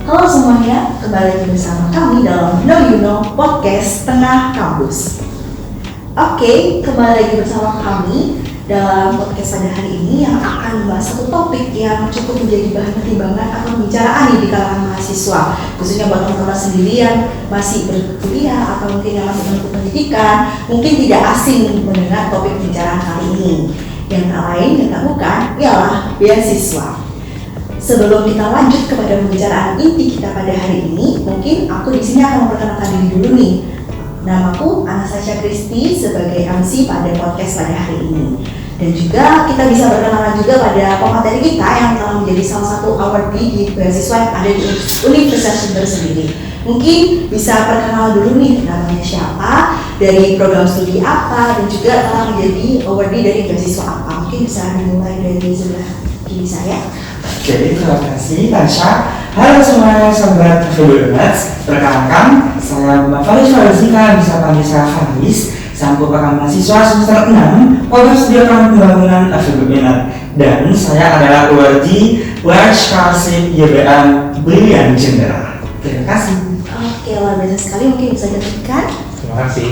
Halo semuanya, kembali lagi bersama kami dalam Know You Know Podcast Tengah Kampus. Oke, kembali lagi bersama kami dalam podcast pada hari ini yang akan membahas satu topik yang cukup menjadi bahan pertimbangan atau pembicaraan nih di kalangan mahasiswa, khususnya buat teman-teman sendiri yang masih berkuliah atau mungkin yang masih menempuh pendidikan, mungkin tidak asing mendengar topik pembicaraan kali ini. Yang tak lain dan tak bukan ialah beasiswa. Sebelum kita lanjut kepada pembicaraan inti kita pada hari ini, mungkin aku di sini akan memperkenalkan diri dulu nih. Namaku Anastasia Kristi sebagai MC pada podcast pada hari ini. Dan juga kita bisa berkenalan juga pada pemateri kita yang telah menjadi salah satu awardee di beasiswa yang ada di Universitas Jember sendiri. Mungkin bisa perkenalan dulu nih, namanya siapa, dari program studi apa, dan juga telah menjadi awardee dari beasiswa apa. Mungkin bisa dimulai dari sebelah kiri saya. Jadi terima kasih Tasya. Halo semuanya sobat Febulnets. Perkenalkan, saya Bapak Faris Farizika, bisa panggil saya Faris. Saya merupakan mahasiswa semester 6 Program Studi Pembangunan Febulnet. Dan saya adalah awardee Large Scholarship YBM Brilliant Jember. Terima kasih. Oke, luar biasa sekali. Mungkin bisa diteruskan. Terima kasih.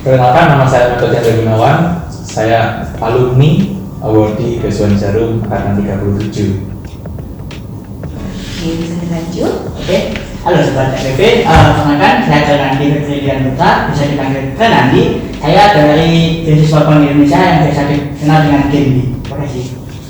Perkenalkan, nama saya Dr. Chandra Gunawan. Saya alumni awardee beasiswa Jarum angkatan 37. Oke, bisa dilanjut. Oke, halo sobat FPP, perkenalkan saya Fernandi Febrian Putra, bisa dipanggil Fernandi. Saya dari beasiswa Bank Indonesia yang biasa dikenal dengan GEMBI. Terima kasih.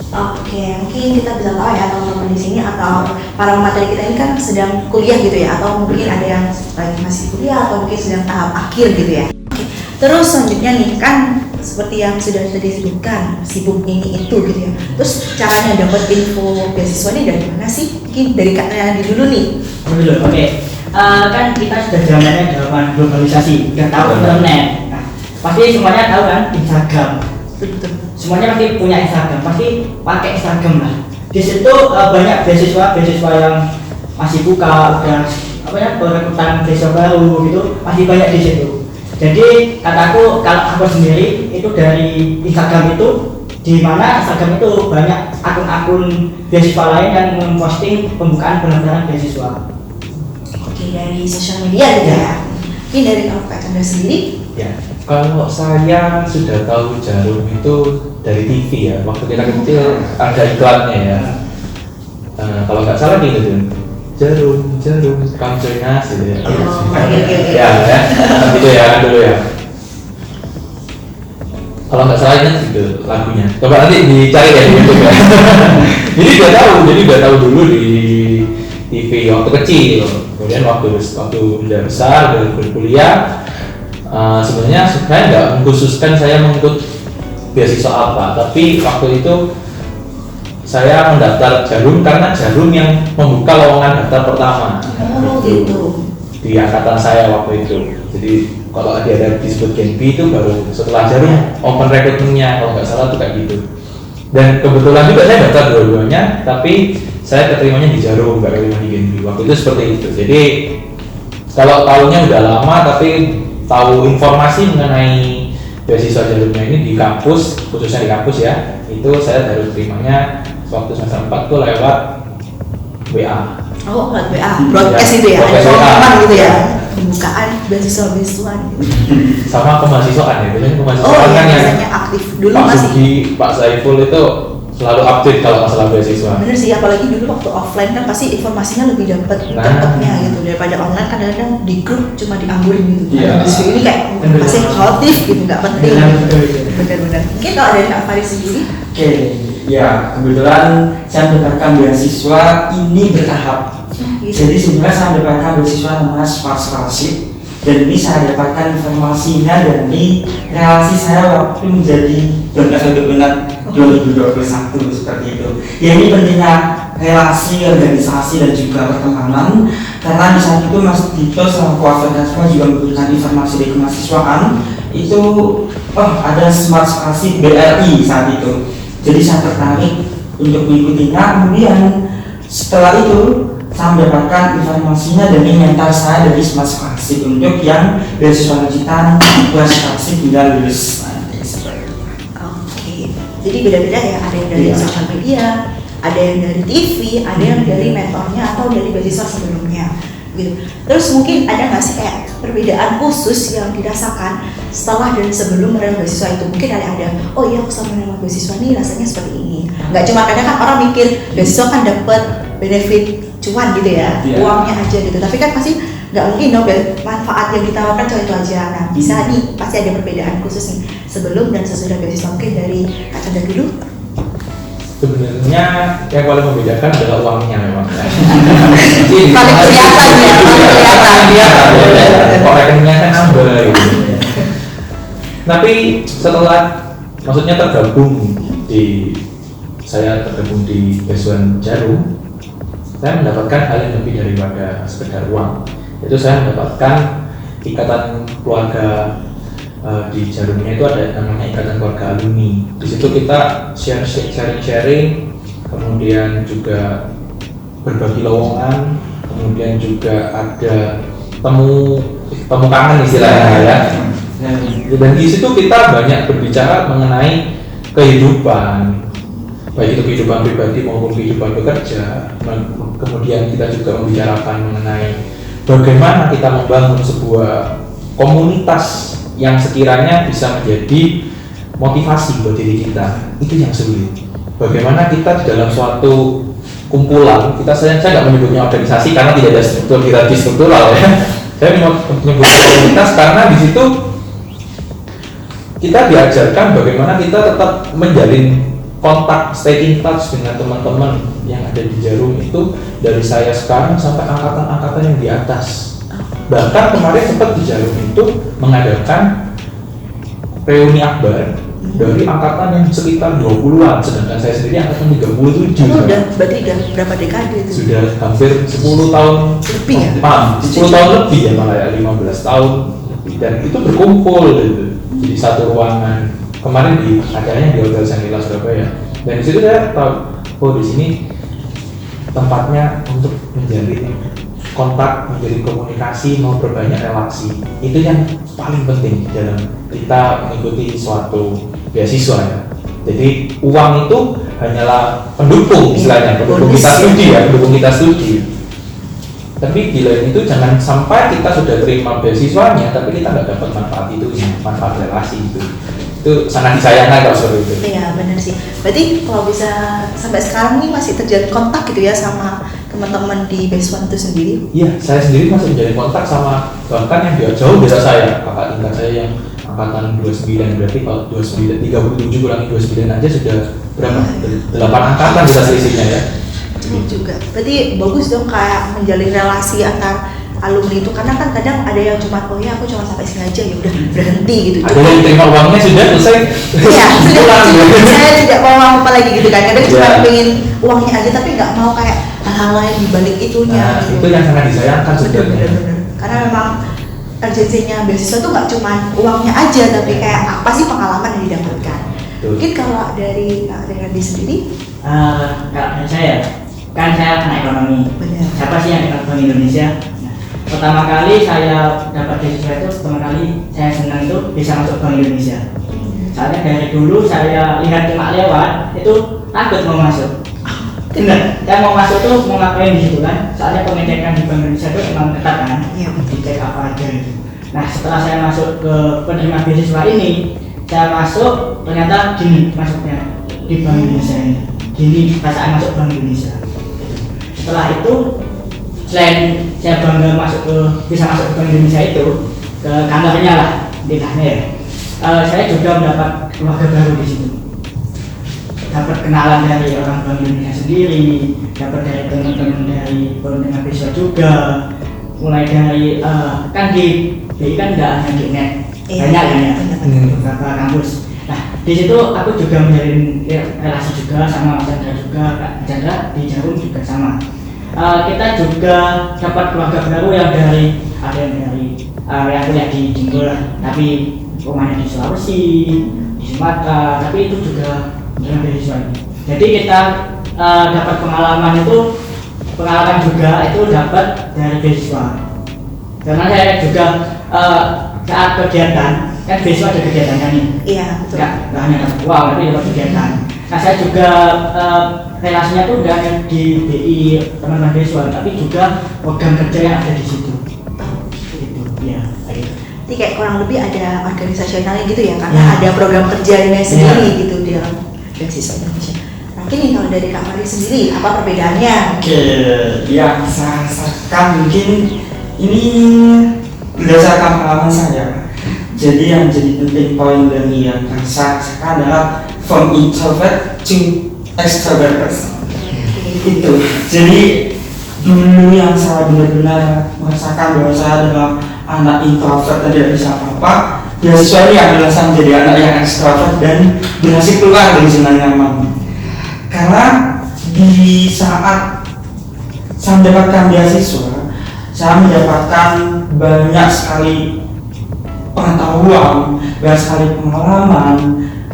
Oke, mungkin kita bisa tahu ya teman-teman di sini atau para pemateri kita ini kan sedang kuliah gitu ya, atau mungkin ada yang lagi masih kuliah atau mungkin sedang tahap akhir gitu ya. Oke. Terus selanjutnya nih kan seperti yang sudah tadi disebutkan, sibuk ini itu gitu ya. Terus caranya dapat info beasiswa ini dari mana sih? Mungkin dari Kak Nayandi dulu nih. Oke. Kan kita sudah zamannya zaman globalisasi, udah tahu internet. Nah, pasti semuanya tahu kan Instagram. Betul. Semuanya pasti punya Instagram, pasti pakai Instagram lah. Di situ banyak beasiswa yang masih buka, udah perekrutan beasiswa baru gitu, masih banyak di situ. Jadi kataku kalau aku sendiri itu dari Instagram itu, di mana Instagram itu banyak akun-akun beasiswa lain yang memposting pembukaan pendaftaran beasiswa. Oke, dari sosial media gitu ya. Mungkin dari Kak Chandra sendiri. Ya, kalau saya sudah tahu Jarum itu dari TV ya. Waktu kita kecil ada iklannya ya. Kalau nggak salah gitu. Jarum, come join us gitu ya. Ya, gitu ya dulu ya. Kalau nggak salah ingat gitu lagunya. Coba nanti dicari ya di YouTube ya. Jadi udah tahu dulu di TV waktu kecil. Kemudian waktu udah besar, udah berkuliah, sebenarnya saya nggak mengkhususkan saya mengikut beasiswa apa, tapi waktu itu saya mendaftar Jarum karena Jarum yang membuka lowongan daftar pertama. Oh gitu. Di angkatan saya waktu itu. Jadi kalau ada disebut GEMBI itu baru setelah Jarum open recruitment-nya, kalau nggak salah tuh kayak gitu. Dan kebetulan juga saya daftar dua-duanya, tapi saya keterimanya di Jarum, nggak keterima di GEMBI. Waktu itu seperti itu. Jadi kalau tahunya udah lama, tapi tahu informasi mengenai beasiswa Jarumnya ini di kampus, khususnya di kampus ya, itu saya baru terimanya waktu semester 4 tuh lewat WA. Oh, lewat WA, broadcast itu ya, ada Broadcast pengumuman WA. gitu ya, pembukaan beasiswa gitu. Sama kemahasiswaan ya, biasanya Oh kemahasiswaan iya, kan yang biasanya aktif dulu Pak masih. Sugi, Pak Saiful itu selalu update kalau masalah beasiswa. Bener sih, apalagi dulu waktu offline kan pasti informasinya lebih cepetnya gitu daripada online. Kadang-kadang di grup cuma dianggurin gitu. Iya. Di ini kayak masih chaotic gitu, nggak penting. Bener-bener. Mungkin kalau dari Kak Faris sendiri. Oke, ya kebetulan saya mendapatkan beasiswa ini bertahap. Gitu. Jadi sebenarnya saya mendapatkan beasiswa namanya Smart Scholarship. Dan ini saya dapatkan informasinya dari relasi saya waktu menjadi Donor Febulnet 2021 seperti itu. Ya ini pentingnya relasi, organisasi dan juga pertemanan, karena di saat itu Mas Dito selaku Wafadah juga memberikan informasi dari kemahasiswaan itu ada Smart Scholarship BRI saat itu. Jadi saya tertarik untuk mengikutinya. Kemudian setelah itu saya mendapatkan informasinya dari mentor saya dari Smart Scholarship untuk yang beasiswa lanjutan kelas scholarship hingga lulus. Oke, jadi beda-beda ya, ada yang dari Iya. sosial media, ada yang dari TV, ada yang dari mentornya atau dari beasiswa sebelumnya gitu. Terus mungkin ada nggak sih kayak perbedaan khusus yang dirasakan setelah dan sebelum menerima beasiswa itu? Mungkin ada, oh iya aku setelah menerima beasiswa nih rasanya seperti ini. Nggak cuma kadang kan orang mikir beasiswa kan dapat benefit cuan gitu ya, uangnya aja gitu. Tapi kan pasti nggak mungkin dong manfaat yang ditawarkan cuma itu aja. Nah bisa nih, pasti ada perbedaan khusus nih sebelum dan sesudah beasiswa. Mungkin dari Kak Chandra dulu. Sebenarnya yang paling membedakan adalah uangnya memang. Paling kelihatan ya, paling kelihatan. Kok rekeningnya kan nambah gitu. Tapi setelah, maksudnya saya tergabung di Beasiswa Jarum, saya mendapatkan hal yang lebih daripada sekedar uang. Itu saya mendapatkan ikatan keluarga. Di Jarumnya itu ada namanya ikatan keluarga alumni. Di situ kita sharing, kemudian juga berbagi lowongan, kemudian juga ada temu kangen istilahnya ya. Dan di situ kita banyak berbicara mengenai kehidupan, baik itu kehidupan pribadi maupun kehidupan bekerja. Kemudian kita juga membicarakan mengenai bagaimana kita membangun sebuah komunitas yang sekiranya bisa menjadi motivasi buat diri kita. Itu yang sulit. Bagaimana kita di dalam suatu kumpulan, saya nggak menyebutnya organisasi karena tidak ada struktur hierarki struktural ya. Saya menyebutnya komunitas karena di situ kita diajarkan bagaimana kita tetap menjalin kontak, stay in touch dengan teman-teman yang ada di Jarum itu dari saya sekarang sampai angkatan-angkatan yang di atas. Bahkan kemarin sempat di Jarum itu mengadakan reuni akbar dari angkatan yang sekitar 20-an, sedangkan saya sendiri angkatan 37. Oh, berarti udah berapa dekade itu? Sudah hampir 10 tahun lebih ya? 10 tahun lebih ya, malah ya 15 tahun lebih. Dan itu berkumpul gitu di satu ruangan. Kemarin acaranya di Hotel Sanila Surabaya. Dan di situ saya tahu, oh di sini tempatnya untuk menjalin kontak, menjadi komunikasi, mau berbanyak relasi. Itu yang paling penting dalam kita mengikuti suatu beasiswa ya. Jadi uang itu hanyalah pendukung istilahnya, pendukung kita studi ya, pendukung kita studi. Tapi di lain itu jangan sampai kita sudah terima beasiswanya, tapi kita nggak dapat manfaat itu, manfaat relasi itu. Itu sangat disayangkan kalau seperti itu. Iya benar sih. Berarti kalau bisa sampai sekarang nih masih terjalin kontak gitu ya sama teman-teman di beasiswa itu sendiri? Iya, saya sendiri masih menjalin kontak sama bahkan yang dia jauh dari saya, kakak tingkat saya yang angkatan 29, berarti kalau 37 kurangi 29 aja sudah berapa? 8 angkatan bisa selisihnya ya. Juga. Berarti bagus dong kayak menjalin relasi antar alumni itu, karena kan kadang ada yang cuma oh ya aku cuma sampai sini aja ya udah berhenti gitu. Ada yang terima uangnya sudah selesai. Iya, saya tidak mau apa lagi gitu kan. Kadang cuma pengen uangnya aja tapi nggak mau kayak hal-hal lain di balik itunya. Nah, gitu. itu yang sangat disayangkan sebenarnya. Bener. Karena memang urgensinya beasiswa tuh nggak cuma uangnya aja, tapi kayak apa sih pengalaman yang didapatkan. Mungkin kalau dari Randy sendiri? Kalau saya kan saya anak ekonomi. Benar. Siapa sih yang dekat Bank Indonesia? Nah, pertama kali saya dapat beasiswa itu, pertama kali saya senang itu bisa masuk Bank Indonesia. Soalnya dari dulu saya lihat cuma lewat itu takut mau masuk. Benar, saya mau masuk tuh mau ngapain di situ kan? Soalnya pengecekan di Bank Indonesia itu emang ketat kan? Iya. Dicek apa aja gitu. Nah setelah saya masuk ke penerima beasiswa ini, saya masuk ternyata gini masuknya di Bank Indonesia ini. Gini perasaan masuk Bank Indonesia. Setelah itu selain saya bangga bisa masuk ke Bank Indonesia itu ke kantornya lah intinya ya, saya juga mendapat keluarga baru di situ, dapat kenalan dari orang Bank Indonesia sendiri, dapat dari teman-teman dari penerima beasiswa juga, mulai dari kan di BI kan nggak hanya di net, banyak kan ya beberapa kampus. Nah di situ aku juga menjalin relasi juga sama Mas Chandra juga, Kak Chandra di Jarum juga sama. Kita juga dapat keluarga baru yang dari ada yang dari yang kuliah di Jember tapi rumahnya di Sulawesi, di Sumatera, tapi itu juga dengan beasiswa ini. Jadi kita dapat pengalaman juga itu dapat dari beasiswa. Karena saya juga saat kegiatan kan beasiswa ada kegiatannya nih. Iya betul. Nggak hanya dapat uang tapi dapat kegiatan. Nah saya juga relasinya tuh nggak hanya di BI teman mahasiswa, tapi juga program kerja yang ada di situ. Gitu, ya. Gitu. Jadi kayak kurang lebih ada organisasionalnya gitu ya, karena Ya. ada program kerjanya sendiri Ya. gitu di dalam beasiswa Indonesia. Nah, mungkin nih kalau dari Kak Faris sendiri, apa perbedaannya? Oke, yang saya rasakan mungkin ini berdasarkan pengalaman saya. Jadi yang jadi penting poin dari yang saya rasakan adalah from introvert to extrovert person. Itu. Jadi dulu yang saya benar-benar merasakan bahwa saya adalah anak introvert dan tidak bisa apa-apa. Beasiswa ini adalah saya menjadi anak yang extrovert dan berhasil keluar dari zona nyaman. Karena di saat saya mendapatkan beasiswa, saya mendapatkan banyak sekali pengetahuan, banyak sekali pengalaman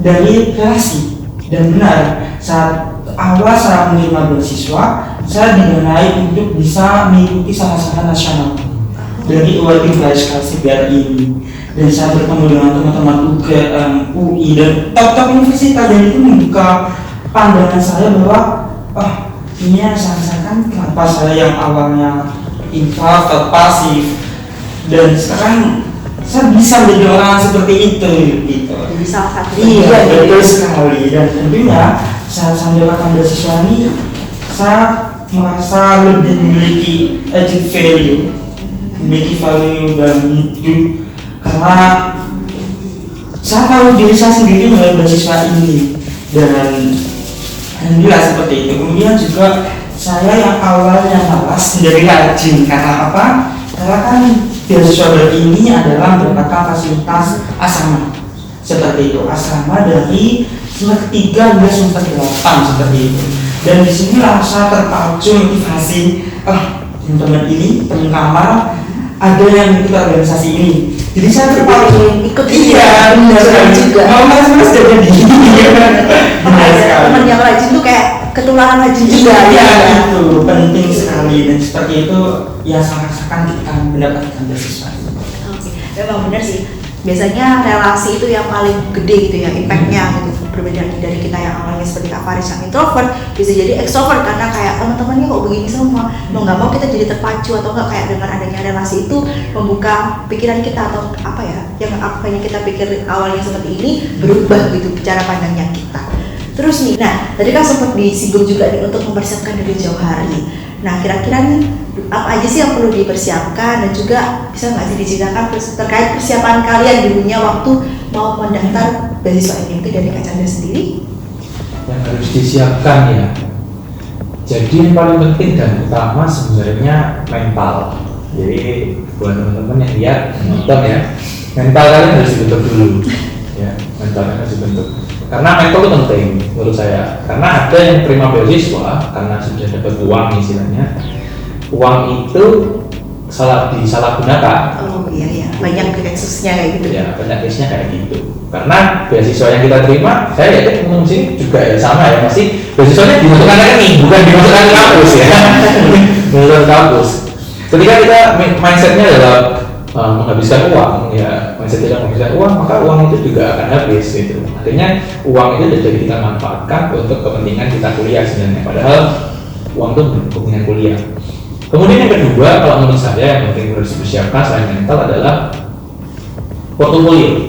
dari relasi. Dan benar, saat awal saya menerima beasiswa, saya didanai untuk bisa mengikuti salah-salah nasional dari Working Class BRI ini. Dan saya bertemu dengan teman-teman UGM, UI dan top-top universitas, dan itu membuka pandangan saya bahwa ini yang saya rasakan kenapa saya yang awalnya introvert, pasif, dan sekarang saya bisa menjadi orang seperti itu gitu. Jadi salah satu Iya, bagian betul dari- sekali. Dan tentunya saat saya mendapatkan beasiswa ini, saya merasa lebih memiliki added value, memiliki value dalam hidup, karena saya tahu diri saya sendiri melalui beasiswa ini. Dan alhamdulillah seperti itu. Kemudian juga saya yang awalnya malas menjadi rajin. Karena apa? Karena kan beasiswa ini adalah mendapatkan fasilitas asrama. Seperti itu, asrama dari semester 3 hingga semester 8 seperti itu. Dan disinilah saya terpacu motivasi, teman-teman ini, teman kamar, ada yang ikut organisasi ini. Jadi saya terpacu ikut iya, benar sekali juga. mau mas jadi benar sekali. Teman yang rajin tuh kayak ketularan rajin juga Iya, ya. itu penting sekali. Dan seperti itu ya saya rasakan kita mendapatkan beasiswa. Oke, memang benar sih. Biasanya relasi itu yang paling gede gitu ya, impactnya gitu. Berbeda dari kita yang awalnya seperti Kak Faris yang introvert, bisa jadi extrovert karena kayak teman-temannya kok begini semua. Mau nggak mau kita jadi terpacu, atau nggak kayak dengan adanya relasi itu membuka pikiran kita, atau apa ya, yang apa yang kita pikir awalnya seperti ini berubah gitu cara pandangnya kita. Terus nih, nah tadi kan sempat disinggung juga nih untuk mempersiapkan diri jauh hari. Nah kira-kira nih apa aja sih yang perlu dipersiapkan, dan juga bisa nggak sih diceritakan terkait persiapan kalian dulunya waktu mau mendaftar beasiswa ini dari Kak Chandra sendiri? Yang harus disiapkan ya. Jadi yang paling penting dan utama sebenarnya mental. Jadi buat teman-teman yang lihat nonton ya, mental kalian harus dibentuk dulu. Ya, mental kalian harus dibentuk. Karena mental itu penting menurut saya. Karena ada yang terima beasiswa karena sudah dapat uang istilahnya. Uang itu disalahgunakan. Oh iya, banyak kasusnya kayak gitu. Ya, banyak case-nya kayak gitu. Karena beasiswa yang kita terima, saya yakin teman-teman sini juga ya sama ya, pasti beasiswanya dimasukkan ke rekening, bukan dimasukkan ke kampus ya. Dimasukkan ke kampus. Ketika kita mindsetnya adalah menghabiskan uang, ya mindset kita menghabiskan uang, maka uang itu juga akan habis gitu. Artinya uang itu jadi kita manfaatkan untuk kepentingan kita kuliah sebenarnya. Padahal uang itu untuk kepentingan kuliah. Kemudian yang kedua, kalau menurut saya yang penting harus dipersiapkan selain mental adalah portofolio.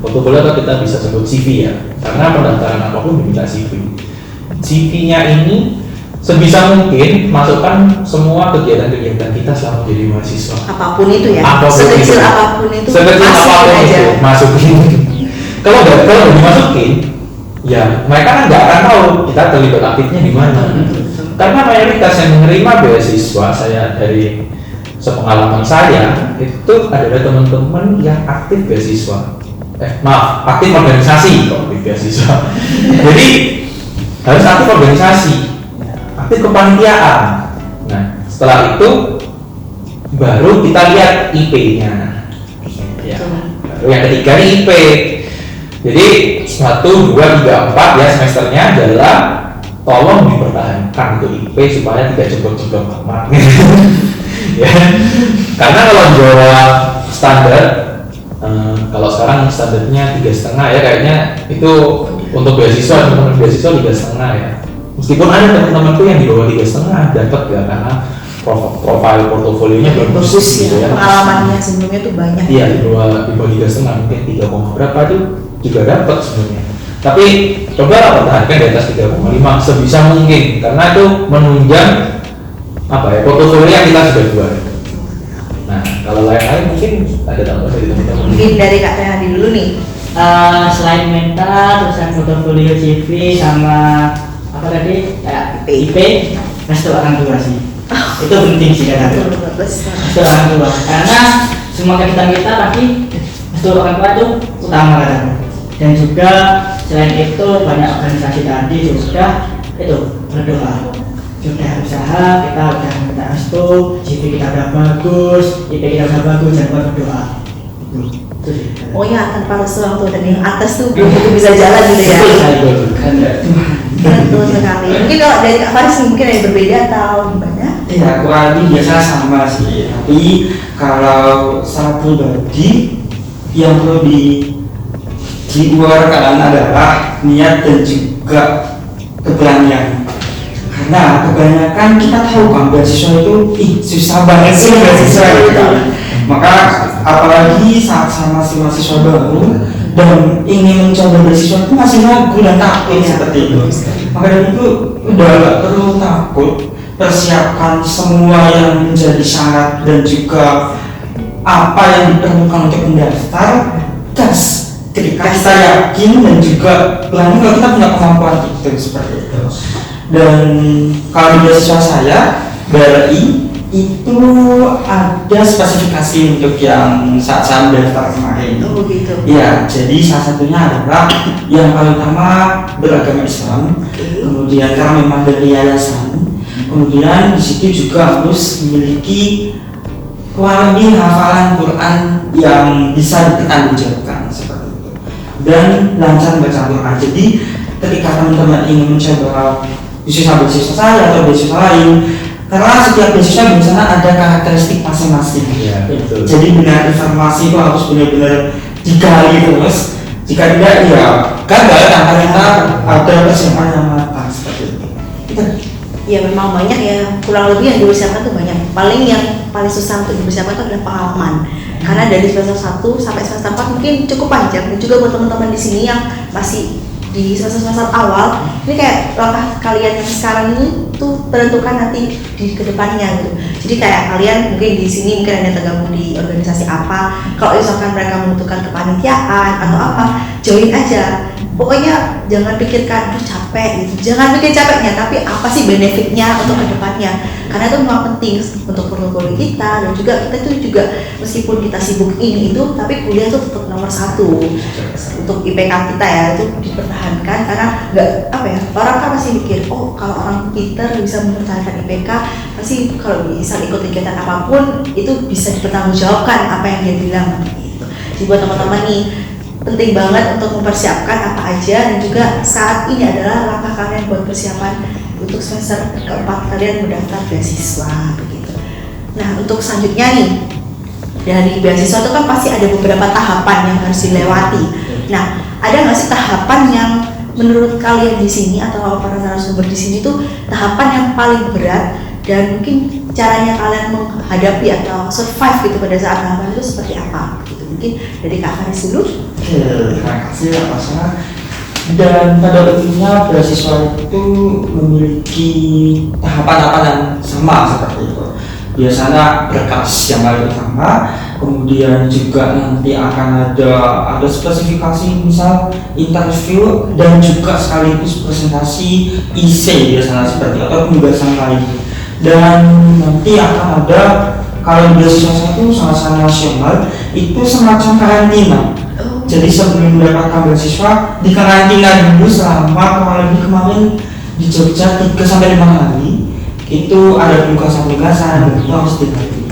Portofolio atau kita bisa sebut CV ya, karena pendaftaran apapun diminta CV. CV-nya ini sebisa mungkin masukkan semua kegiatan-kegiatan kita selama jadi mahasiswa. Apapun itu ya, Apapun sekecil itu. apapun itu, Sekecil masukin apapun aja. itu, masukin. Kalau nggak dimasukin, ya mereka kan nggak akan tahu kita terlibat aktifnya di mana. Karena mayoritas yang menerima beasiswa, saya dari sepengalaman saya itu adalah teman-teman yang aktif beasiswa. Aktif organisasi kalau aktif beasiswa. Jadi harus aktif organisasi, aktif kepanitiaan. Nah, setelah itu baru kita lihat IP-nya. Ya. Baru yang ketiga nih IP. Jadi 1, 2, 3, 4 ya semesternya adalah tolong dipertahankan untuk IP supaya tidak jeblok-jeblok amat. Ya. Karena kalau Jawa standar, kalau sekarang standarnya 3,5 ya kayaknya itu untuk beasiswa, teman-teman beasiswa 3,5 ya. Meskipun ada teman-temanku yang di bawah 3,5 dapat ya, karena profil portofolionya bagus gitu ya. Pengalamannya sebelumnya tuh banyak. Iya, di bawah 3,5 mungkin 3, berapa itu juga dapat sebenarnya. Tapi coba pertahankan di atas 3,5 sebisa mungkin, karena itu menunjang apa ya, portofolio yang kita sudah buat. Nah, kalau lain-lain mungkin ada tambahan dari teman-teman. Mungkin dari Kak Tayadi dulu nih. Selain mental, terus ada portofolio CV sama apa tadi kayak IP, restu orang tua sih. Itu penting sih kata restu orang tua, karena semua kegiatan kita pasti restu orang tua itu utama kata. Dan juga selain itu banyak organisasi tadi juga itu berdoa. Sudah usaha, kita udah minta restu, CV kita udah bagus, IP kita udah bagus, jangan lupa berdoa. Itu sih. Pokoknya tanpa restu orang tua dan yang atas tuh belum tentu bisa jalan gitu ya. Betul sekali. Mungkin kalau dari Kak Faris nih, mungkin ada yang berbeda atau gimana? Ya, kurang lebih biasa sama sih. Tapi kalau secara pribadi yang perlu dikeluarkan adalah niat dan juga keberanian. Karena kebanyakan kita tahu kan beasiswa itu susah banget sih beasiswa gitu. Maka apalagi saat saya masih mahasiswa baru dan ingin mencoba beasiswa itu masih ragu dan takut seperti itu. Maka dari itu udah gak perlu takut, persiapkan semua yang menjadi syarat dan juga apa yang diperlukan untuk mendaftar, gas. Ketika kita yakin dan juga berani kalau kita punya kemampuan itu seperti itu. Dan kalau di beasiswa saya BRI itu ada spesifikasi untuk yang saat saya mendaftar kemarin. Oh gitu. Ya, jadi salah satunya adalah yang paling utama beragama Islam, kemudian karena memang dari yayasan, kemudian di situ juga harus memiliki kurang lebih hafalan Quran yang bisa dipertanggungjawabkan seperti itu, dan lancar baca Quran. Jadi ketika teman-teman ingin mencoba beasiswa saya atau beasiswa lain, karena setiap beasiswa biasanya ada karakteristik masing-masing. Iya, betul. Jadi benar informasi itu harus benar-benar digali terus. Jika tidak, ya gagal tanpa kita ada persiapan yang matang seperti itu. Ya memang banyak ya, kurang lebih yang dipersiapkan tuh banyak. Paling yang paling susah untuk dipersiapkan itu adalah pengalaman. Karena dari semester 1 sampai semester 4 mungkin cukup panjang. Dan juga buat teman-teman di sini yang masih di semester awal, ini kayak langkah kalian yang sekarang ini tuh tentukan nanti di kedepannya gitu. Jadi kayak kalian mungkin di sini mungkin ada tergabung di organisasi apa, kalau misalkan mereka membutuhkan kepanitiaan atau apa, join aja. Pokoknya jangan pikirkan capek gitu, jangan pikir capeknya, tapi apa sih benefitnya untuk kedepannya. Karena itu memang penting untuk portofolio kita, dan juga kita tuh juga meskipun kita sibuk ini itu, tapi kuliah tuh tetap nomor 1 untuk IPK kita ya, itu dipertahankan. Karena nggak apa ya, orang kan masih mikir, oh kalau orang pinter bisa mempertahankan IPK, pasti kalau bisa ikut kegiatan apapun itu bisa dipertanggungjawabkan apa yang dia bilang gitu. Jadi buat teman-teman nih, penting banget untuk mempersiapkan apa aja, dan juga saat ini adalah langkah kalian buat persiapan untuk semester keempat kalian mendaftar beasiswa begitu. Nah untuk selanjutnya nih, dari beasiswa itu kan pasti ada beberapa tahapan yang harus dilewati. Nah ada nggak sih tahapan yang menurut kalian di sini atau para narasumber di sini tuh tahapan yang paling berat, dan mungkin caranya kalian menghadapi atau survive gitu pada saat tahapan itu seperti apa gitu? Mungkin dari Kak Faris dulu. Terima kasih Pak Sana. Dan pada umumnya beasiswa itu memiliki tahapan-tahapan yang sama seperti itu. Biasanya berkas yang paling utama, kemudian juga nanti akan ada spesifikasi misal interview, dan juga sekaligus presentasi IC biasanya seperti itu, atau pembahasan lain. Dan nanti akan ada, kalau beasiswa satu sama-sama nasional itu semacam karantina. Jadi sebelum mendapatkan beasiswa di karantina dulu selama kurang lebih kemarin di Jogja 3-5 hari. Itu ada tugasan-tugasan yang harus dilalui.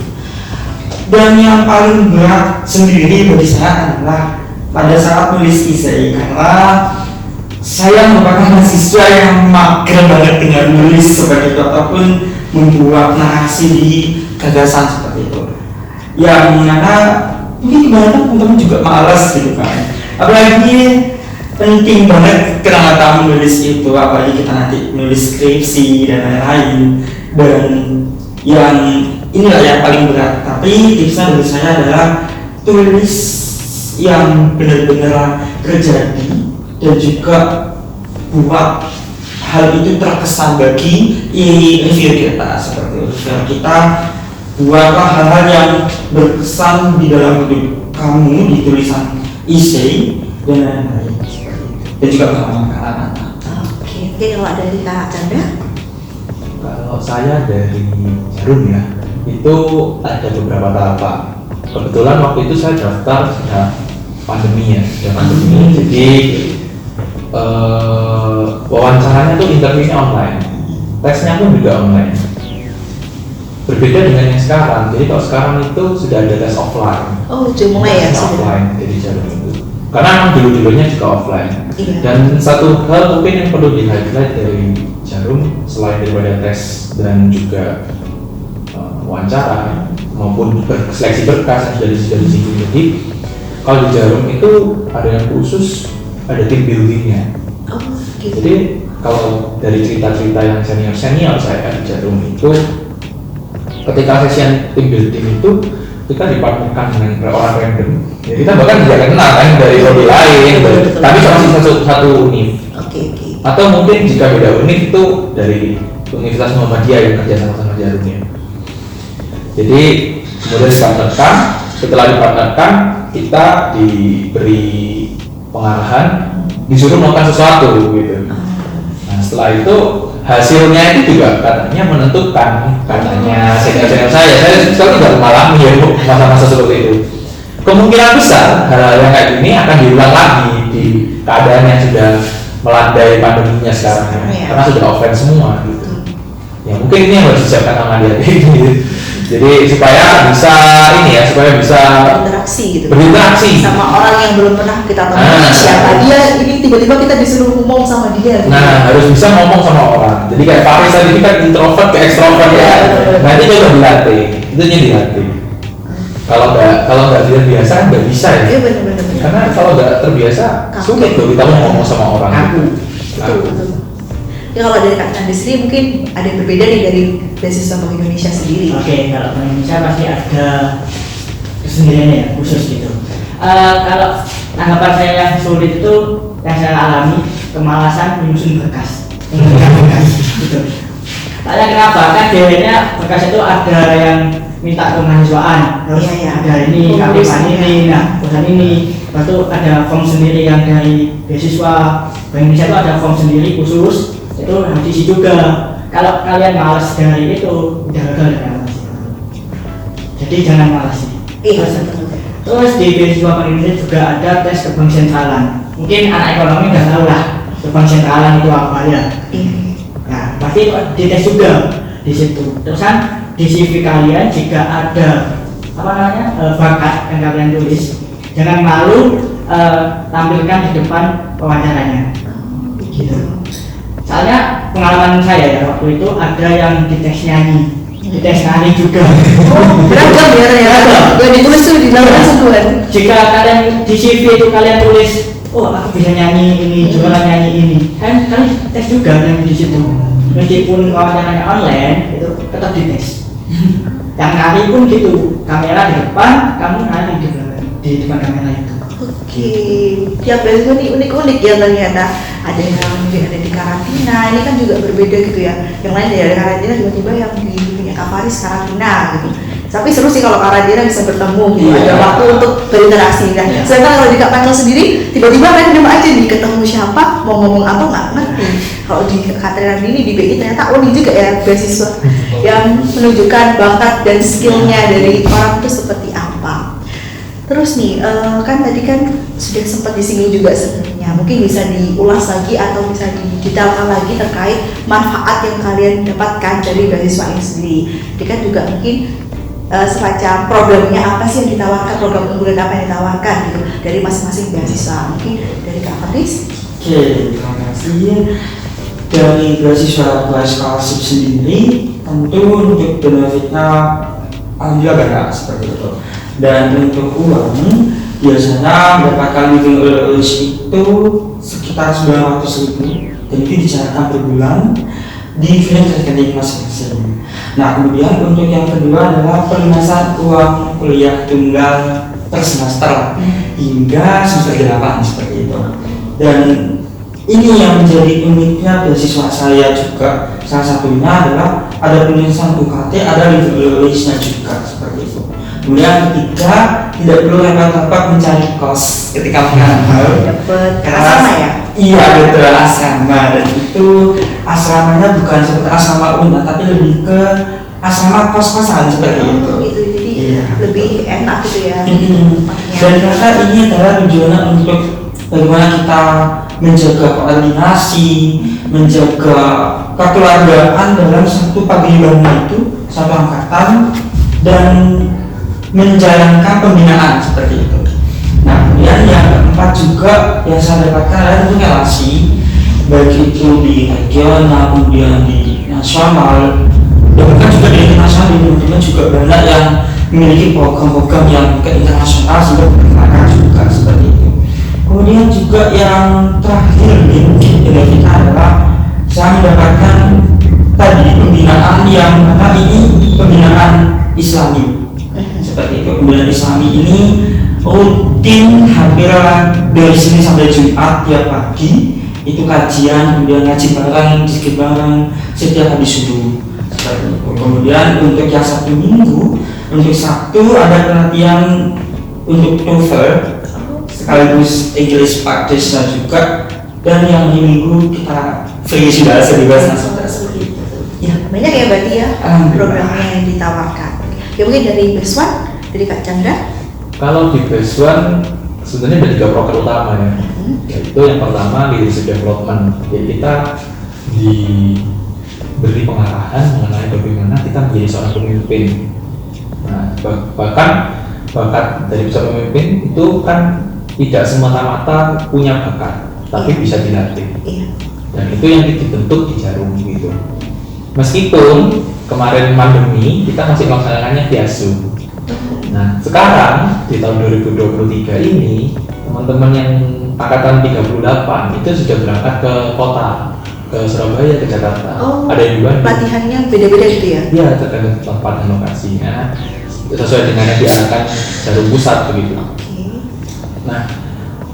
Dan yang paling berat sendiri bagi saya adalah pada saat nulis essay, karena saya merupakan mahasiswa yang mager banget dengan nulis seperti itu ataupun membuat narasi di gagasan seperti itu. Yang mana mungkin kebanyakan teman-teman juga malas gitu kan. Apalagi penting banget kenapa menulis itu, apalagi kita nanti menulis skripsi dan lain-lain. Dan yang inilah yang paling berat, tapi tipsnya dari saya adalah tulis yang benar-benar terjadi dan juga buat hal itu terkesan bagi review kita. Seperti review kita, buatlah hal-hal yang berkesan di dalam hidup kamu di tulisan essay dan lain-lain, dan juga pengalaman. Oke, kalau dari Kak Chandra? Kalau saya dari Jarum ya, itu ada beberapa tahapan. Kebetulan waktu itu saya daftar sudah pandemi ya, jadi wawancaranya tuh interviewnya online, tesnya pun juga online. Berbeda dengan yang sekarang. Jadi kalau sekarang itu sudah ada tes offline. Oh, cuma ya Tesnya offline jadi Jarum itu. Karena memang dulu-dulunya juga offline. Iya. Dan satu hal mungkin yang perlu di-highlight dari Jarum selain daripada tes dan juga wawancara maupun seleksi berkas yang sudah disinggung tadi, kalau di Jarum itu ada yang khusus, ada tim buildingnya. Oh, gitu. Jadi kalau dari cerita-cerita yang senior saya di Jarum itu, ketika sesi tim building itu kita dipartnerkan dengan orang random. Ya, kita bahkan tidak kenal kan dari prodi lain, tapi masih satu univ. Oke. Atau mungkin jika beda univ itu dari Universitas Muhammadiyah yang kerja sama Jarum ya. Jadi kemudian dipartnerkan, setelah dipartnerkan kita diberi pengarahan, disuruh melakukan sesuatu gitu. Nah setelah itu hasilnya itu juga katanya menentukan, katanya senior saya sekarang tidak mengalami ya masa-masa seperti itu. Kemungkinan besar hal-hal yang kayak gini akan diulang lagi di keadaan yang sudah melandai pandeminya sekarang karena sudah offline semua gitu. Ya mungkin ini yang harus disiapkan sama dia gitu. Jadi supaya bisa supaya bisa berinteraksi sama orang yang belum pernah kita temui, siapa dia, ini tiba-tiba kita disuruh ngomong sama dia gitu. Nah harus bisa ngomong sama orang. Jadi kayak Faris tadi kan introvert ke extrovert ya. Nanti coba dilatih, itu dilatih. Kalau nggak biasa nggak bisa ya. Iya benar. Karena kalau nggak terbiasa sulit tuh kita mau ngomong sama orang. Betul. Ya kalau dari Kak Chandra sendiri mungkin ada yang berbeda nih dari beasiswa Bank Indonesia sendiri. Oke, kalau Bank Indonesia pasti ada kesendiriannya ya, khusus gitu. Kalau tanggapan saya yang sulit itu yang saya alami kemalasan menyusun berkas. Gitu. Soalnya kenapa? Kan biasanya berkas itu ada yang minta kemahasiswaan, terus ada ini, keaktifan ini, perusahaan ini, lalu ada form sendiri yang dari beasiswa Bank Indonesia itu ada form sendiri khusus. Itu harus diisi juga. Kalau kalian malas dari itu udah gagal ya mas. Jadi jangan malas sih. Terus di beasiswa Bank Indonesia juga ada tes ke bank sentralan. Mungkin anak ekonomi nggak tahu lah ke bank sentralan itu apa ya. Nah pasti dites juga di situ. Terus kan di CV kalian jika ada bakat yang kalian tulis, jangan malu tampilkan di depan wawancaranya. Gitu. Soalnya pengalaman saya ya waktu itu ada yang dites nyanyi juga. Oh, beragam ya ternyata. Yang ditulis itu dilakukan sebulan. Jika kalian di CV itu kalian tulis, oh aku bisa nyanyi ini, jualan nyanyi ini, kan kalian tes juga yang di situ. Meskipun wawancaranya online, itu tetap dites. Yang nari pun gitu, kamera di depan, kamu nari di depan kamera itu. Oke, tiap beasiswa ini unik-unik ya ternyata. Ada yang mungkin ada di karantina, ini kan juga berbeda gitu ya. Yang lain dari karantina tiba-tiba yang di punya Kak Faris karantina gitu. Tapi seru sih kalau karantina bisa bertemu gitu, ada waktu untuk berinteraksi. Nah, sedangkan kalau di Kak Panel sendiri, tiba-tiba random aja nih ketemu siapa, mau ngomong apa nggak ngerti. Kalau di Katrina ini di BI ternyata unik juga ya beasiswa yang menunjukkan bakat dan skillnya dari orang itu seperti apa. Terus nih, kan tadi kan sudah sempat disinggung juga sebenarnya, mungkin bisa diulas lagi atau bisa didetailkan lagi terkait manfaat yang kalian dapatkan dari beasiswa ini sendiri. Jadi kan juga mungkin semacam programnya apa sih yang ditawarkan, program unggulan apa yang ditawarkan gitu dari masing-masing beasiswa. Mungkin dari Kak Faris. Oke, terima kasih. Dari beasiswa scholarship sendiri, tentu untuk benefitnya alhamdulillah banyak seperti itu. Dan untuk uang biasanya mendapatkan living allowance itu sekitar 900.000 dan itu dicairkan per bulan di rekening masing-masing. Nah, kemudian untuk yang kedua adalah pelunasan uang kuliah tunggal per semester hingga semester 8 seperti itu. Dan ini yang menjadi uniknya beasiswa saya juga, salah satunya adalah ada pelunasan UKT, ada living juga seperti itu. Kemudian ketiga, tidak perlu repot-repot mencari kos ketika mengambil. Dapat asrama ya? Iya betul, asrama. Dan itu asramanya bukan seperti asrama UNA, tapi lebih ke asrama kos-kosan seperti itu. Gitu, jadi Iya. lebih enak gitu ya. Dan karena ini adalah tujuannya untuk bagaimana kita menjaga koordinasi, menjaga kekeluargaan dalam satu paguyuban itu, satu angkatan, dan menjalankan pembinaan seperti itu. Nah, kemudian yang keempat juga yang saya dapatkan adalah itu relasi, baik itu di regional, kemudian di nasional, dan bahkan juga di internasional, di dunia juga banyak yang memiliki program-program yang ke internasional sehingga berkenaan juga seperti itu. Kemudian juga yang terakhir dari kita adalah saya mendapatkan tadi pembinaan yang mana ini pembinaan Islami seperti itu. Pembinaan Islami ini rutin hampir dari Senin sampai Jumat tiap pagi itu kajian, kemudian ngaji bareng, zikir bareng setiap habis subuh seperti itu. Kemudian untuk yang Sabtu Minggu, untuk Sabtu ada pelatihan untuk TOEFL sekaligus English practice juga, dan yang di Minggu kita free sudah sebebas langsung tersebut. Ya, banyak ya berarti ya Alhamdulillah. programnya yang ditawarkan. Ya mungkin dari Beswan, dari Kak Chandra. Kalau di Baswan sebenarnya ada 3 proker utama ya. Yaitu yang pertama leadership development. Jadi kita diberi pengarahan mengenai bagaimana kita menjadi seorang pemimpin. Nah, bahkan bakat dari seorang pemimpin itu kan tidak semata-mata punya bakat, tapi bisa dilatih. Iya. Dan itu yang dibentuk di Jarum gitu. Meskipun kemarin pandemi kita masih melaksanakannya di ASU. Nah, sekarang di tahun 2023 ini teman-teman yang angkatan 38 itu sudah berangkat ke kota, ke Surabaya, ke Jakarta. Oh, ada yang di Bandung. Latihannya beda-beda gitu ya? Iya, tergantung tempat dan lokasinya sesuai dengan yang diarahkan Jarum Pusat begitu. Oke. Nah,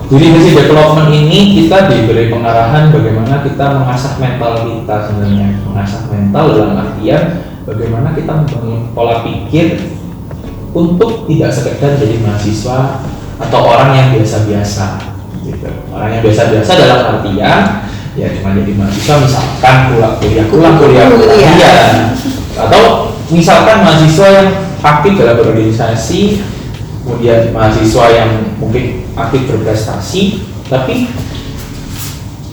di leadership development ini kita diberi pengarahan bagaimana kita mengasah mental kita sebenarnya, mengasah mental dalam artian bagaimana kita membangun pola pikir untuk tidak sekedar jadi mahasiswa atau orang yang biasa-biasa gitu. Orang yang biasa-biasa dalam artian ya cuma jadi mahasiswa misalkan pulang kuliah Iya. atau misalkan mahasiswa yang aktif dalam berorganisasi, kemudian mahasiswa yang mungkin aktif berprestasi, tapi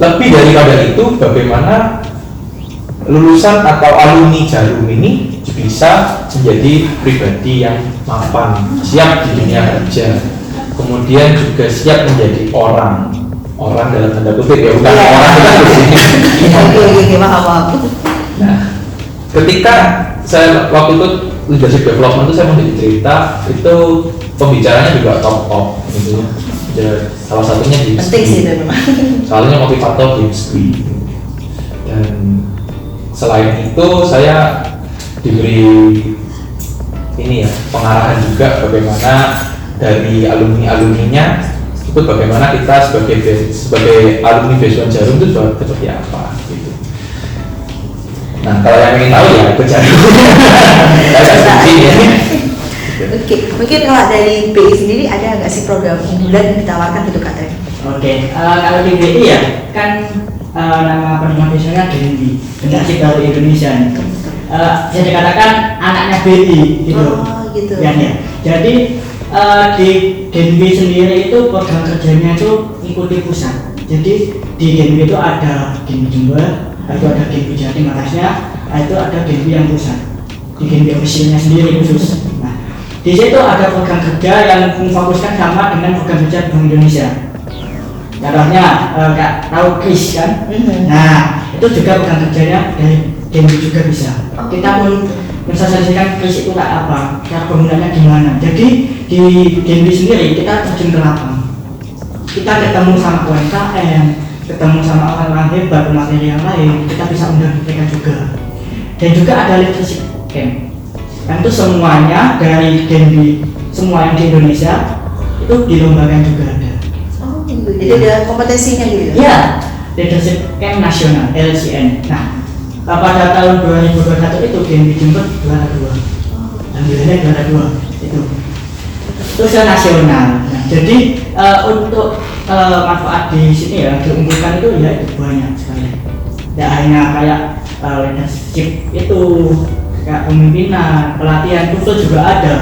lebih daripada itu bagaimana lulusan atau alumni Jarum ini bisa menjadi pribadi yang mapan, siap di dunia kerja, kemudian juga siap menjadi orang dalam tanda kutip ya, bukan orang Oke, paham. Nah, ketika saya waktu itu leadership development itu saya mau cerita itu pembicaranya juga top gitu ya. Salah satunya James Penting sih itu memang. soalnya motivator James Lee. Dan selain itu saya diberi ini ya pengarahan juga bagaimana dari alumninya itu bagaimana kita sebagai alumni Baswan Jarum itu seperti apa gitu. Nah, kalau yang ingin tahu ya ikut Jarum. Ya. Oke, mungkin kalau dari BI sendiri ada nggak sih program unggulan yang ditawarkan gitu Kak Tren? Oke, kalau di BI ya kan nama penerima beasiswanya Genbi, Generasi Baru Indonesia. Bisa dikatakan anaknya BI gitu. Oh, gitu. Ya. Jadi di Genbi sendiri itu program kerjanya itu ikuti pusat. Jadi di Genbi itu ada Genbi Jember, itu ada Genbi Jatim atasnya, itu ada Genbi yang pusat. Di Genbi officialnya sendiri khusus. Nah, di situ ada program kerja yang memfokuskan sama dengan program kerja Bank Indonesia. Contohnya, Kak tahu KRIS kan? Nah, itu juga program kerjanya dari Genbi juga bisa. Kita mensosialisasikan KRIS itu kayak apa, cara penggunaannya gimana. Jadi di Genbi sendiri kita terjun ke lapangan. Kita ketemu sama UMKM, ketemu sama orang-orang hebat materi yang lain, kita bisa undang mereka juga. Dan juga ada leadership camp. Kan itu semuanya dari Genbi, semua yang di Indonesia itu dilombakan juga ada. Oh gitu, jadi ada kompetensinya gitu ya? Iya, leadership camp nasional LCN. Nah, pada tahun 2021 itu Genbi Jember juara 2. Alhamdulillah juara 2 itu. Terus nasional. Nah, jadi untuk manfaat di sini ya diunggulkan itu ya itu banyak sekali. Tidak hanya kayak leadership itu, kayak pemimpinan, pelatihan TOEFL juga ada.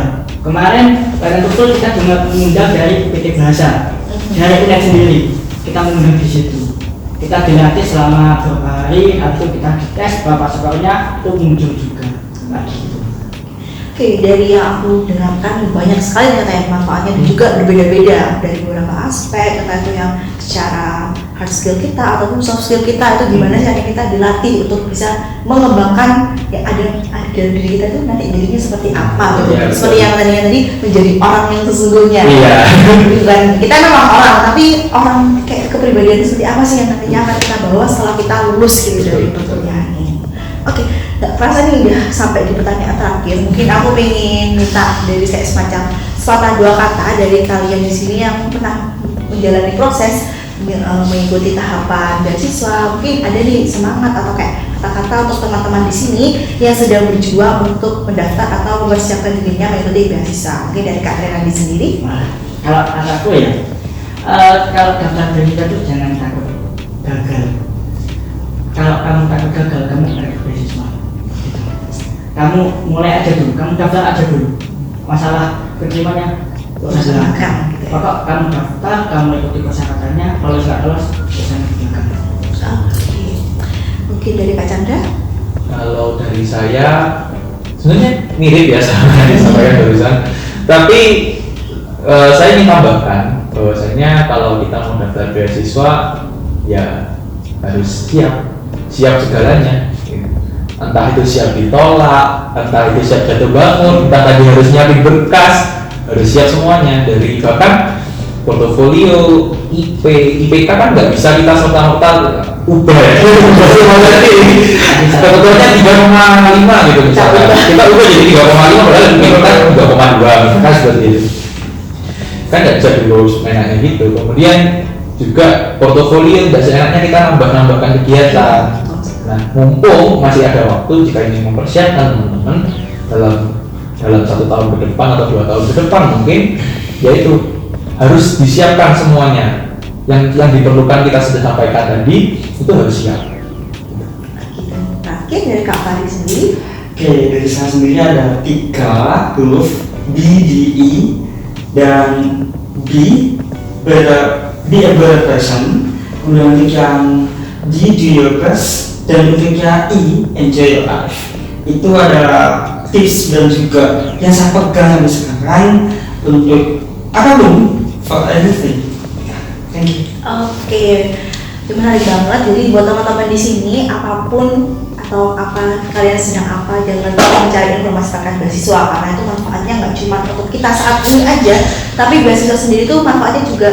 Kemarin pelatihan TOEFL kita juga mengundang dari PT Bahasa, dari UNED sendiri. Kita mengundang di situ. Kita dilatih selama beberapa hari, atau kita dites berapa skornya itu muncul juga. Nah, gitu. Oke, dari yang aku dengarkan banyak sekali ternyata manfaatnya dan juga berbeda-beda dari beberapa aspek, entah itu yang secara hard skill kita ataupun soft skill kita itu gimana caranya kita dilatih untuk bisa mengembangkan yang ada dalam diri kita itu nanti dirinya seperti apa gitu. Ya, seperti yang tadi menjadi orang yang sesungguhnya. Iya. Bukan kita memang orang, tapi orang kayak kepribadian seperti apa sih yang nantinya akan kita bawa setelah kita lulus gitu dari perkuliahan ini. Oke, nggak kerasa nih udah sampai di pertanyaan terakhir. Mungkin aku pengen minta dari kayak semacam sepatah dua kata dari kalian di sini yang pernah menjalani proses mengikuti tahapan beasiswa. Mungkin ada nih semangat atau kayak kata-kata untuk teman-teman di sini yang sedang berjuang untuk mendaftar atau mempersiapkan dirinya mengikuti beasiswa. Mungkin dari Kak Renandi sendiri. Nah, kalau kataku ya, kalau daftar beasiswa itu jangan takut gagal. Kalau kamu takut gagal, kamu akan beasiswa. Gitu. Kamu mulai aja dulu, kamu daftar aja dulu. Masalah keterimanya, Masalah gitu ya. pokok kamu daftar, kamu ikuti persyaratannya. Kalau nggak lolos, biasanya gagal. Oke. Mungkin dari Kak Chandra. Kalau dari saya sebenarnya mirip ya sama yang disampaikan barusan. Tapi saya ingin tambahkan bahwasanya kalau kita mau daftar beasiswa ya harus siap segalanya. Entah itu siap ditolak, entah itu siap jatuh bangun, entah tadi harus nyiapin berkas, harus siap semuanya dari bahkan portofolio, IPK kan nggak bisa kita serta-merta ubah ya. Sebetulnya 3,5 gitu misalnya. Kita ubah jadi 3,5 padahal IPK kan 3,2 misalkan seperti itu. Kan nggak bisa dulu enaknya gitu. Kemudian juga portofolio nggak seenaknya kita nambahkan kegiatan. Nah, mumpung masih ada waktu jika ingin mempersiapkan teman-teman dalam 1 tahun ke depan atau 2 tahun ke depan mungkin, yaitu harus disiapkan semuanya yang diperlukan kita sudah sampaikan tadi itu harus siap. Terakhir dari Kak Fahri sendiri. Oke, dari saya sendiri ada 3 huruf B, D, E dan B be a better person. Kemudian untuk yang D, do your best, dan untuk yang E, enjoy your life. Itu adalah tips dan juga yang saya pegang sampai sekarang untuk apapun, for everything. Thank you. Oke, itu menarik banget. Jadi buat teman-teman di sini, apapun atau apa kalian sedang apa, jangan lupa mencari informasi terkait beasiswa karena itu manfaatnya nggak cuma untuk kita saat ini aja, tapi beasiswa sendiri itu manfaatnya juga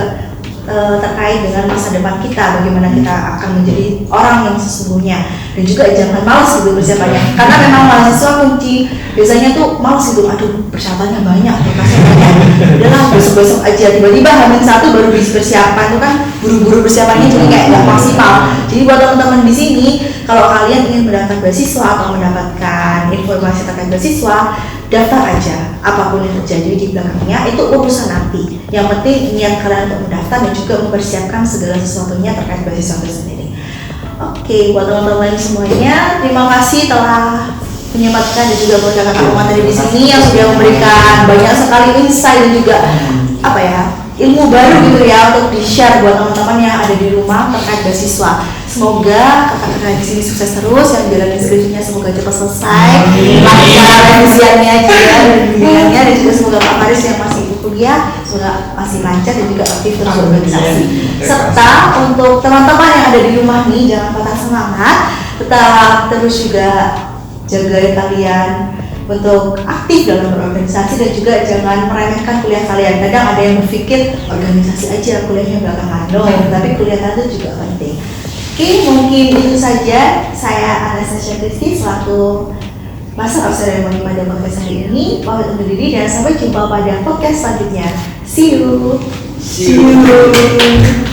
terkait dengan masa depan kita, bagaimana kita akan menjadi orang yang sesungguhnya. Dan juga jangan malas gitu persiapannya, karena memang mahasiswa kunci biasanya tuh malas gitu, aduh persyaratannya banyak, berkasnya udahlah besok-besok aja, tiba-tiba H-1 baru bisa persiapan, itu kan buru-buru persiapannya jadi kayak nggak maksimal. Jadi buat teman-teman di sini, kalau kalian ingin mendapatkan beasiswa atau mendapatkan informasi terkait beasiswa, daftar aja, apapun yang terjadi di belakangnya itu urusan nanti. Yang penting niat kalian untuk mendaftar dan juga mempersiapkan segala sesuatunya terkait beasiswa itu sendiri. Oke, buat teman-teman semuanya, terima kasih telah menyematkan dan juga mendengarkan materi di sini yang sudah memberikan banyak sekali insight dan juga apa ya, ilmu baru gitu ya untuk di-share buat teman-teman yang ada di rumah terkait beasiswa. Semoga kakak-kakak di sini sukses terus, yang jalan skripsinya semoga cepat selesai, lancar revisiannya juga dan bimbingannya, dan juga semoga Pak Faris yang masih kuliah semoga masih lancar dan juga aktif terus berorganisasi. Serta untuk teman-teman yang ada di rumah nih, jangan patah semangat, tetap terus juga jaga kalian untuk aktif dalam berorganisasi dan juga jangan meremehkan kuliah kalian. Kadang ada yang berpikir organisasi aja kuliahnya belakangan, tapi kuliah kalian itu juga penting. Oke, mungkin itu saja. Saya Anastasia Kristi selaku Master of Ceremony pada podcast hari ini. Pamit undur diri dan sampai jumpa pada podcast selanjutnya. See you. See you.